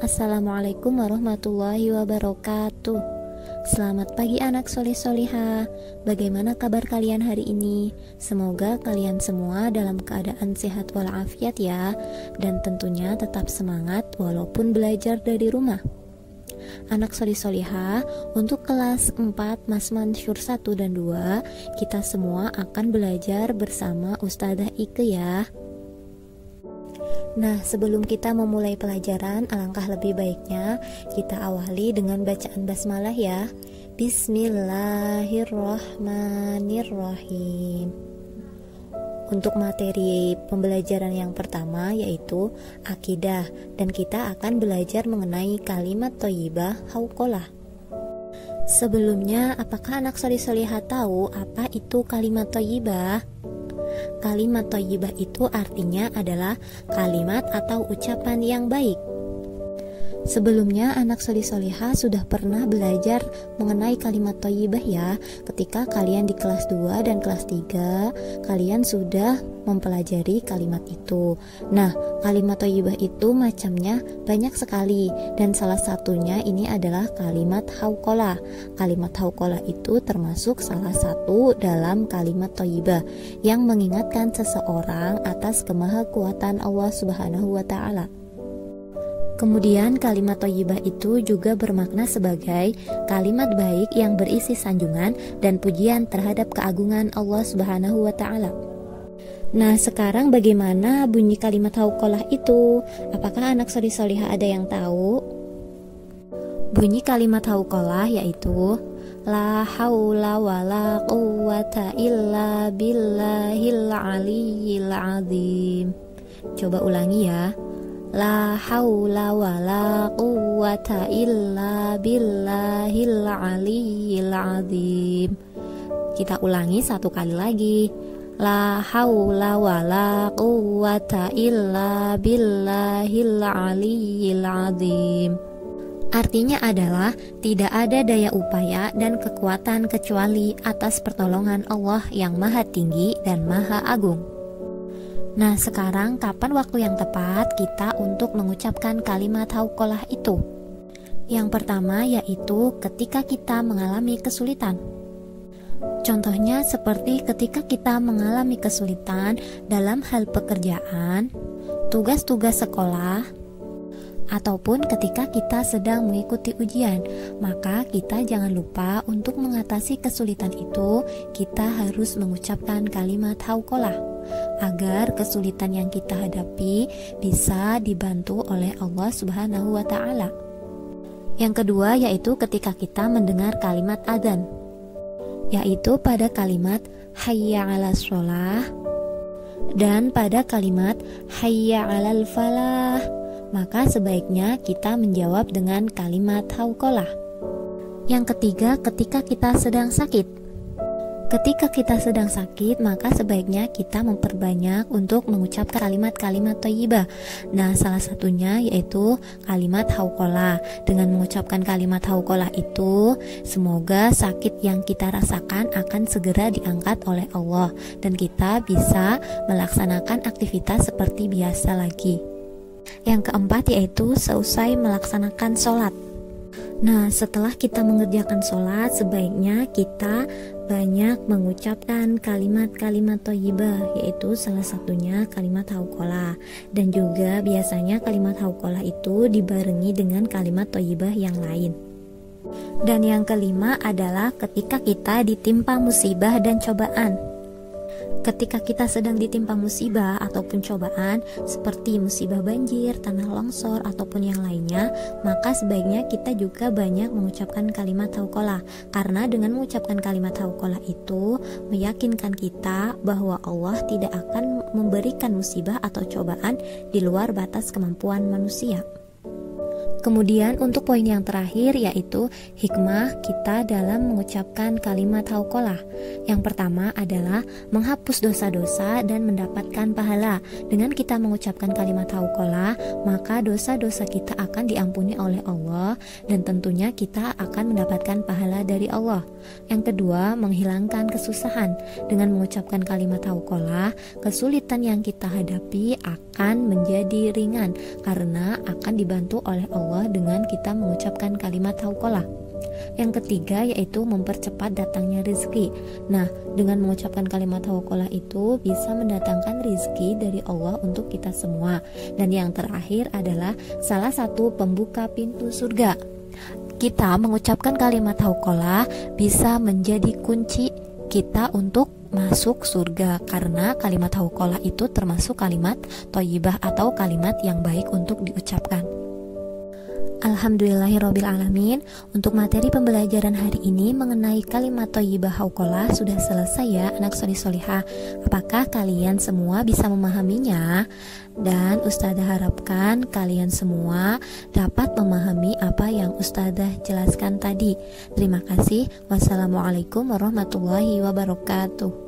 Assalamualaikum warahmatullahi wabarakatuh. Selamat pagi anak soleh-solihah. Bagaimana kabar kalian hari ini? Semoga kalian semua dalam keadaan sehat walafiat ya. Dan tentunya tetap semangat walaupun belajar dari rumah. Anak soleh-solihah, untuk kelas 4 Mas Mansyur 1 dan 2, kita semua akan belajar bersama Ustadzah Ike ya. Nah, sebelum kita memulai pelajaran, alangkah lebih baiknya kita awali dengan bacaan basmalah ya. Bismillahirrahmanirrahim. Untuk materi pembelajaran yang pertama yaitu akidah, dan kita akan belajar mengenai kalimat thayyibah hauqalah. Sebelumnya, apakah anak soleh-solehah tahu apa itu kalimat thayyibah? Kalimat thayyibah itu artinya adalah kalimat atau ucapan yang baik. Sebelumnya anak soleh-solehah sudah pernah belajar mengenai kalimat thayyibah ya. Ketika kalian di kelas 2 dan kelas 3, kalian sudah mempelajari kalimat itu. Nah, kalimat thayyibah itu macamnya banyak sekali, dan salah satunya ini adalah kalimat hauqalah. Kalimat hauqalah itu termasuk salah satu dalam kalimat thayyibah yang mengingatkan seseorang atas kemahakuatan Allah Subhanahu wa taala. Kemudian kalimat thayyibah itu juga bermakna sebagai kalimat baik yang berisi sanjungan dan pujian terhadap keagungan Allah Subhanahu wa taala. Nah, sekarang bagaimana bunyi kalimat hauqalah itu? Apakah anak soleh-solehah ada yang tahu? Bunyi kalimat hauqalah yaitu la haula wala quwwata illa billahil aliyyil azim. Coba ulangi ya. La haula wala quwwata illa billahil aliyyil azim. Kita ulangi satu kali lagi. La haula wala quwwata illa billahil aliyyil azim. Artinya adalah tidak ada daya upaya dan kekuatan kecuali atas pertolongan Allah yang maha tinggi dan maha agung. Nah, sekarang kapan waktu yang tepat kita untuk mengucapkan kalimat hauqalah itu? Yang pertama yaitu ketika kita mengalami kesulitan. Contohnya seperti ketika kita mengalami kesulitan dalam hal pekerjaan, tugas-tugas sekolah, ataupun ketika kita sedang mengikuti ujian. Maka kita jangan lupa untuk mengatasi kesulitan itu, kita harus mengucapkan kalimat hauqalah agar kesulitan yang kita hadapi bisa dibantu oleh Allah Subhanahu wa taala. Yang kedua yaitu ketika kita mendengar kalimat adzan, yaitu pada kalimat hayya 'alas shalah dan pada kalimat hayya 'alal falah. Maka sebaiknya kita menjawab dengan kalimat hauqalah. Yang ketiga, ketika kita sedang sakit. Ketika kita sedang sakit, maka sebaiknya kita memperbanyak untuk mengucapkan kalimat-kalimat thayyibah. Nah, salah satunya yaitu kalimat hauqalah. Dengan mengucapkan kalimat hauqalah itu, semoga sakit yang kita rasakan akan segera diangkat oleh Allah dan kita bisa melaksanakan aktivitas seperti biasa lagi. Yang keempat yaitu seusai melaksanakan sholat. Nah, setelah kita mengerjakan sholat, sebaiknya kita banyak mengucapkan kalimat-kalimat thayyibah, yaitu salah satunya kalimat hauqalah. Dan juga biasanya kalimat hauqalah itu dibarengi dengan kalimat thayyibah yang lain. Dan yang kelima adalah ketika kita ditimpa musibah dan cobaan. Ketika kita sedang ditimpa musibah ataupun cobaan seperti musibah banjir, tanah longsor, ataupun yang lainnya, maka sebaiknya kita juga banyak mengucapkan kalimat hauqalah. Karena dengan mengucapkan kalimat hauqalah itu meyakinkan kita bahwa Allah tidak akan memberikan musibah atau cobaan di luar batas kemampuan manusia. Kemudian untuk poin yang terakhir yaitu hikmah kita dalam mengucapkan kalimat hauqalah. Yang pertama adalah menghapus dosa-dosa dan mendapatkan pahala. Dengan kita mengucapkan kalimat hauqalah, maka dosa-dosa kita akan diampuni oleh Allah dan tentunya kita akan mendapatkan pahala dari Allah. Yang kedua, menghilangkan kesusahan. Dengan mengucapkan kalimat hauqalah, kesulitan yang kita hadapi akan menjadi ringan karena akan dibantu oleh Allah Allah dengan kita mengucapkan kalimat hauqalah. Yang ketiga yaitu mempercepat datangnya rezeki. Nah, dengan mengucapkan kalimat hauqalah itu bisa mendatangkan rezeki dari Allah untuk kita semua. Dan yang terakhir adalah salah satu pembuka pintu surga. Kita mengucapkan kalimat hauqalah bisa menjadi kunci kita untuk masuk surga, karena kalimat hauqalah itu termasuk kalimat thayyibah atau kalimat yang baik untuk diucapkan. Alhamdulillahirabbil alamin. Untuk materi pembelajaran hari ini mengenai kalimat thayyibah hauqalah sudah selesai ya anak solihah. Apakah kalian semua bisa memahaminya? Dan Ustazah harapkan kalian semua dapat memahami apa yang Ustazah jelaskan tadi. Terima kasih. Wassalamualaikum warahmatullahi wabarakatuh.